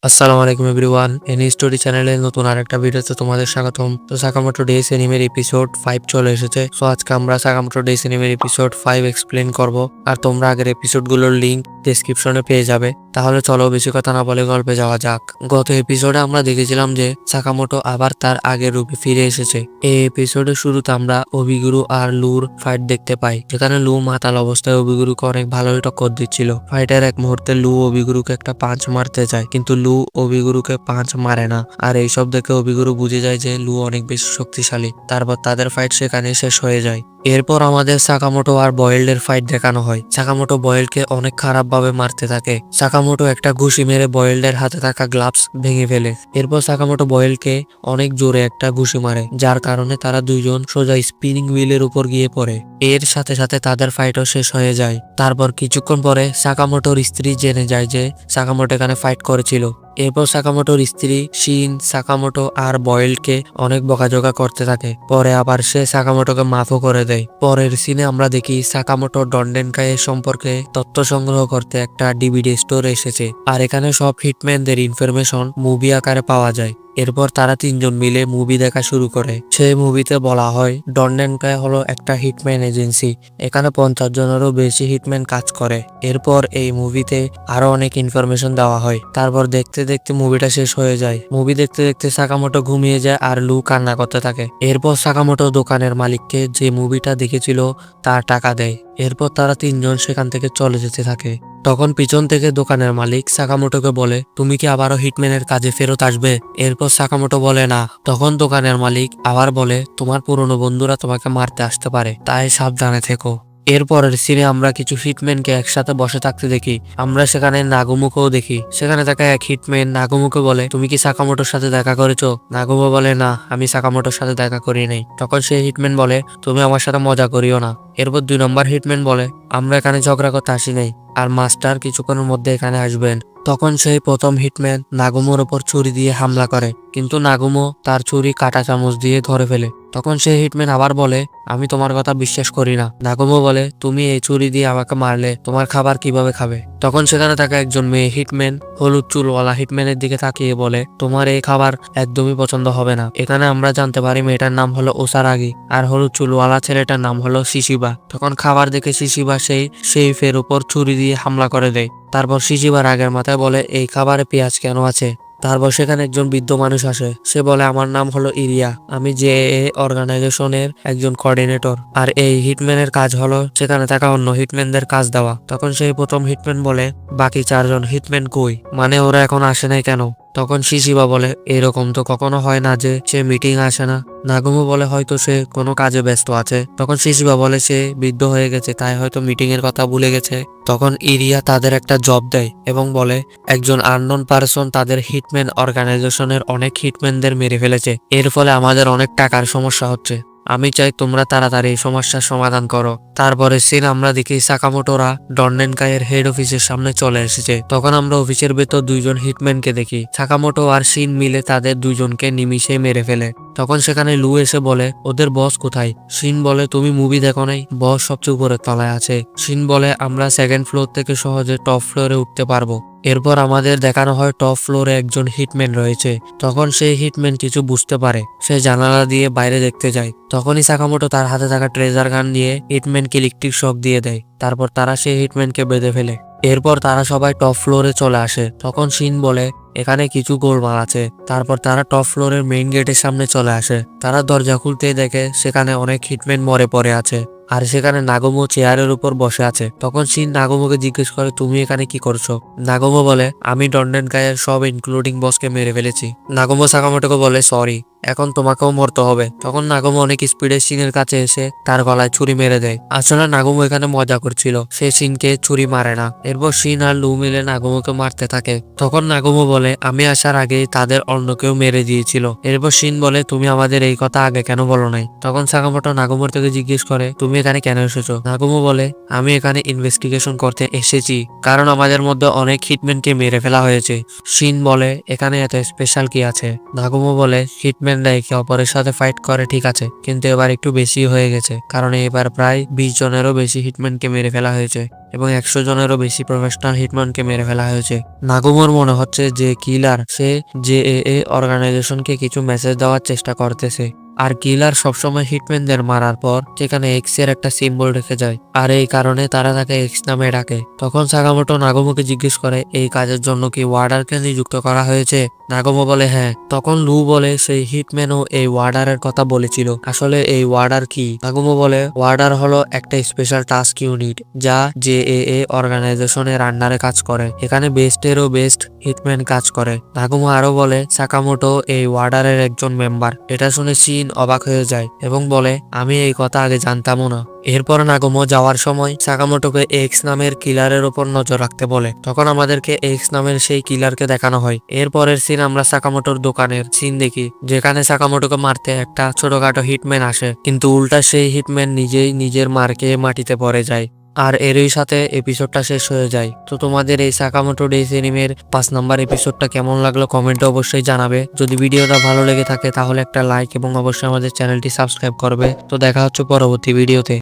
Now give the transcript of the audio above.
আসসালামু আলাইকুম everyone, any story চ্যানেলে নতুন আরেকটা ভিডিওতে তোমাদের স্বাগতম। তো সাকামোটো ডেইস এনিমের এপিসোড 5 চলে এসেছে। সো আজকে আমরা সাকামোটো ডেইস এনিমের এপিসোড 5 এক্সপ্লেন করব। আর তোমরা আগের এপিসোডগুলোর লিংক ডেসক্রিপশনে পেয়ে যাবে। তাহলে চলো বেশি কথা না বলে গল্পে যাওয়া যাক। গত এপিসোডে আমরা দেখেছিলাম যে সাকামোটো আবার তার আগের রূপে ফিরে এসেছে। এই এপিসোডের শুরুতে আমরা অবিগুরু আর লুর ফাইট দেখতে পাই, যেখানে লু মাতাল অবস্থায় অবিগুরুকে অনেক ভালোই টক্কর দিচ্ছিল। ফাইটের এক মুহূর্তে লু অবিগুরুকে একটা পাঁচ মারতে যায়, কিন্তু লু অবিগুরুকে পাঁচ মারে না। আর এইসব দেখে অবিগুরু বুঝে যায় যে লু অনেক বেশি শক্তিশালী। তারপর তাদের ফাইট সেখানে শেষ হয়ে যায়। এরপর আমাদের সাকামোটো আর বয়েল্ড এর ফাইট দেখানো হয়। সাকামোটো বয়েল্ডকে অনেক খারাপ ভাবে মারতে থাকে। সাকামোটো একটা ঘুষি মেরে বয়েল্ডের হাতে থাকা গ্লাভস ভেঙে ফেলে। এরপর সাকামোটো বয়েলকে অনেক জোরে একটা ঘুষি মারে, যার কারণে তারা দুইজন সোজা স্পিনিং হুইলের উপর গিয়ে পড়ে। এর সাথে সাথে তাদের ফাইটও শেষ হয়ে যায়। তারপর কিছুক্ষণ পরে সাকামোটোর স্ত্রী জেনে যায় যে সাকামোটো এখানে ফাইট করেছিল। এরপর সাকামোটোর স্ত্রী শিন সাকামোটো আর বয়েলকে অনেক বকাঝকা করতে থাকে। পরে আবার সে সাকামোটোকে মাফও করে দেয়। পরের সিনে আমরা দেখি সাকামোটো ডন্ডেনকাইয়ের সম্পর্কে তথ্য সংগ্রহ করতে একটা ডিভিডি স্টোর এসেছে। আর এখানে সব হিটম্যানদের ইনফরমেশন মুভি আকারে পাওয়া যায়। এরপর তারা তিনজন মিলে মুভি দেখা শুরু করে। সেই মুভিতে বলা হয় ডন্ডেনকাই হলো একটা হিটম্যান এজেন্সি, এখানে 50 জনেরও বেশি হিটম্যান কাজ করে। এরপর এই মুভিতে আরো অনেক ইনফরমেশন দেওয়া হয়। তারপর দেখতে দেখতে মুভিটা শেষ হয়ে যায়। মুভি দেখতে দেখতে সাকামোটো ঘুমিয়ে যায় আর লু কান্না করতে থাকে। এরপর সাকামোটো দোকানের মালিককে যে মুভিটা দেখেছিল তার টাকা দেয়। এরপর তারা তিনজন সেখান থেকে চলে যেতে থাকে। তখন পিছন থেকে দোকানের মালিক সাকামোটোকে বলে, তুমি কি আবারও হিটম্যানের কাজে ফেরত আসবে? এরপর সাকামোটো বলে না। তখন দোকানের মালিক আবার বলে, তোমার পুরনো বন্ধুরা তোমাকে মারতে আসতে পারে, তাই সাবধানে থেকো। এরপরের সিনে আমরা কিছু হিটম্যানকে একসাথে বসে থাকতে দেখি। আমরা সেখানে নাগুমোকেও দেখি। সেখানে থাকা এক হিটম্যান নাগুমোকে বলে, তুমি কি সাকামোটোর সাথে দেখা করেছো? নাগুমো বলে, না, আমি সাকামোটোর সাথে দেখা করি নাই। তখন সেই হিটম্যান বলে, তুমি আমার সাথে মজা করিও না। এরপর 2 নম্বর হিটম্যান বলে, আমরা এখানে ঝগড়া করতে আসি নাই, আর মাস্টার কিছুক্ষণের মধ্যে এখানে আসবেন। তখন সেই প্রথম হিটম্যান নাগুমোর ওপর ছুরি দিয়ে হামলা করে, কিন্তু নাগুমো তার ছুরি কাঁটা চামচ দিয়ে ধরে ফেলে। তখন সেই হিটম্যান আবার বলে, আমি তোমার কথা বিশ্বাস করি না। নাগুমো বলে, তুমি এই ছুরি দিয়ে আমাকে মারলে তোমার খাবার কিভাবে খাবে? তখন সেখানে থাকা একজন মেয়ে হিটম্যান হলুদ চুলওয়ালা হিটম্যানের দিকে তাকিয়ে বলে, তোমার এই খাবার একদমই পছন্দ হবে না। এখানে আমরা জানতে পারি মেয়েটার নাম হলো ওসারাগি, আর হলুদ চুলওয়ালা ছেলেটার নাম হলো শিশিবা। তখন খাবার দেখে শিশিবা সেই শেফের উপর ছুরি দিয়ে হামলা করে দেয়। তারপর শিশিবার আগের মাথায় বলে, এই খাবারে পেঁয়াজ কেন আছে? তারপর সেখানে একজন বৃদ্ধ মানুষ আসে। সে বলে, আমার নাম হলো ইরিয়া, আমি যে অর্গানাইজেশনের একজন কোঅর্ডিনেটর, আর এই হিটম্যানের কাজ হলো সেখানে থাকা অন্য হিটম্যানদের কাজ দেওয়া। তখন সেই প্রথম হিটম্যান বলে, বাকি 4 জন হিটম্যান কই? মানে ওরা এখন আসে নাই কেন? তখন শিশিবা বলে, এরকম তো কখনো হয় না যে সে মিটিং আসে না। নাগুমো বলে, হয়তো সে কোনো কাজে ব্যস্ত আছে। তখন শিশিবা বলে, সে বৃদ্ধ হয়ে গেছে, তাই হয়তো মিটিং এর কথা ভুলে গেছে। তখন ইরিয়া তাদের একটা জব দেয় এবং বলে, একজন আননোন পারসন তাদের হিটম্যান অর্গানাইজেশনের অনেক হিটম্যানদের মেরে ফেলেছে। এর ফলে আমাদের অনেক টাকার সমস্যা হচ্ছে। আমি চাই তোমরা তাড়াতাড়ি এই সমস্যার সমাধান করো। তারপরে সিন আমরা দেখি সাকামোটোরা ডন্ডেনকাইয়ের হেড অফিসের সামনে চলে এসেছে। তখন আমরা অফিসের ভেতর 2 জন হিটম্যানকে দেখি। সাকামোটো আর শিন মিলে তাদের 2 জনকে নিমিষে মেরে ফেলে। তখন সেখানে লু এসে বলে, ওদের বস কোথায়? শিন বলে, তুমি মুভি দেখো নাই? বস সবচেয়ে উপরের তলায় আছে। শিন বলে, আমরা 2nd ফ্লোর থেকে সহজে টপ ফ্লোরে উঠতে পারবো। এরপর আমাদের দেখানো হয় টপ ফ্লোরে একজন হিটম্যান রয়েছে। তখন সেই হিটম্যান কিছু বুঝতে পারে, সে জানালা দিয়ে বাইরে দেখতে যায়। তখনই সাকামোটো তার হাতে থাকা ট্রেজার গান দিয়ে হিটম্যানকে ইলেকট্রিক শক দিয়ে দেয়। তারপর তারা সেই হিটম্যানকে বেঁধে ফেলে। এরপর তারা সবাই টপ ফ্লোরে চলে আসে। তখন শিন বলে, এখানে কিছু গোলমাল আছে। তারপর তারা টপ ফ্লোরের মেইন গেটের সামনে চলে আসে। তারা দরজা খুলতেই দেখে সেখানে অনেক হিটম্যান মরে পড়ে আছে, আর সেখানে নাগুমো চেয়ারের উপর বসে আছে। তখন শিন নাগুমোকে জিজ্ঞেস করে, তুমি এখানে কি করছো? নাগুমো বলে, আমি ডন্ডেনকাইয়ের সব ইনক্লুডিং বসকে মেরে ফেলেছি। নাগুমো সাকামোটোকে বলে, সরি, এখন তোমাকেও মরতে হবে। তখন নাগুমো অনেক স্পিডে শিনের কাছে এসে তার গলায় ছুরি মেরে দেয়। আসলে নাগুমো এখানে মজা করছিল, সে শিনকে ছুরি মারে না। এরপর শিন আর লু মিলে নাগুমোকে মারতে থাকে। তখন নাগুমো বলে, আমি আসার আগেই তাদের অন্য কেউ মেরে দিয়েছিল। এরপর শিন বলে, তুমি আমাদের এই কথা আগে কেন বলো নাই? তখন সাকামোটো নাগুমোর থেকে জিজ্ঞেস করে, তুমি এখানে কেন এসেছো? নাগুমো বলে, আমি এখানে ইনভেস্টিগেশন করতে এসেছি, কারণ আমাদের মধ্যে অনেক হিটম্যানকে মেরে ফেলা হয়েছে। শিন বলে, এখানে এত স্পেশাল কি আছে? নাগুমো বলে, হিটম্যান হিটম্যানরা একে অপরের সাথে ফাইট করে ঠিক আছে, কিন্তু এবার একটু বেশি হয়ে গেছে, কারণ এবার প্রায় 20 জনেরও বেশি হিটম্যানকে মেরে ফেলা হয়েছে এবং 100 জনেরও বেশি প্রফেশনাল হিটম্যানকে মেরে ফেলা হয়েছে। নাগুমোর মনে হচ্ছে যে কিলার সে জেএএ অর্গানাইজেশনকে কিছু মেসেজ দেওয়ার চেষ্টা করতেছে, আর কিলার সবসময় হিটম্যানদের মারার পর সেখানে এক্স এর একটা সিম্বল রেখে যায়, আর এই কারণে তারা তাকে এক্স নামে ডাকে। তখন সাকামোটো নাগুমোকে জিজ্ঞেস করে এই কাজের জন্য কি ওয়ার্ডারকে নিযুক্ত করা হয়েছে। নাগুমো বলে হ্যাঁ। তখন লু বলে সেই হিটম্যানও এই ওয়ার্ডারের কথা বলেছিল। আসলে এই ওয়ার্ডার কি? নাগুমো বলে ওয়ার্ডার হলো একটা স্পেশাল টাস্ক ইউনিট যা জেএএ অর্গানাইজেশনের আন্ডারে কাজ করে। এখানে বেস্টেরও বেস্ট হিটম্যান কাজ করে। নাগুমো আরো বলে সাকামোটো এই ওয়ার্ডারের একজন মেম্বার। এটা শুনে শিন অবাক হয়ে যায় এবং বলে আমি এই কথা আগে জানতামও না। এরপর নাগুমো যাওয়ার সময় সাকামোটোকে এক্স নামের কিলারের উপর নজর রাখতে বলে। তখন আমাদেরকে এক্স নামের সেই কিলারকে দেখানো হয়। এরপরের সিন আমরা সাকামোটোর দোকানের সিন দেখি, যেখানে সাকামোটোকে মারতে একটা ছোটখাটো হিটম্যান আসে, কিন্তু উল্টা সেই হিটম্যান নিজেই নিজের মারকে মাটিতে পড়ে যায়। আর এরই সাথে এপিসোডটা শেষ হয়ে যায়। তো তোমাদের এই সাকামোটো ডেইস এনিমের 5 নাম্বার এপিসোডটা কেমন লাগলো কমেন্টে অবশ্যই জানাবে। যদি ভিডিওটা ভালো লেগে থাকে তাহলে একটা লাইক এবং অবশ্যই আমাদের চ্যানেলটি সাবস্ক্রাইব করবে। তো দেখা হচ্ছে পরবর্তী ভিডিওতে।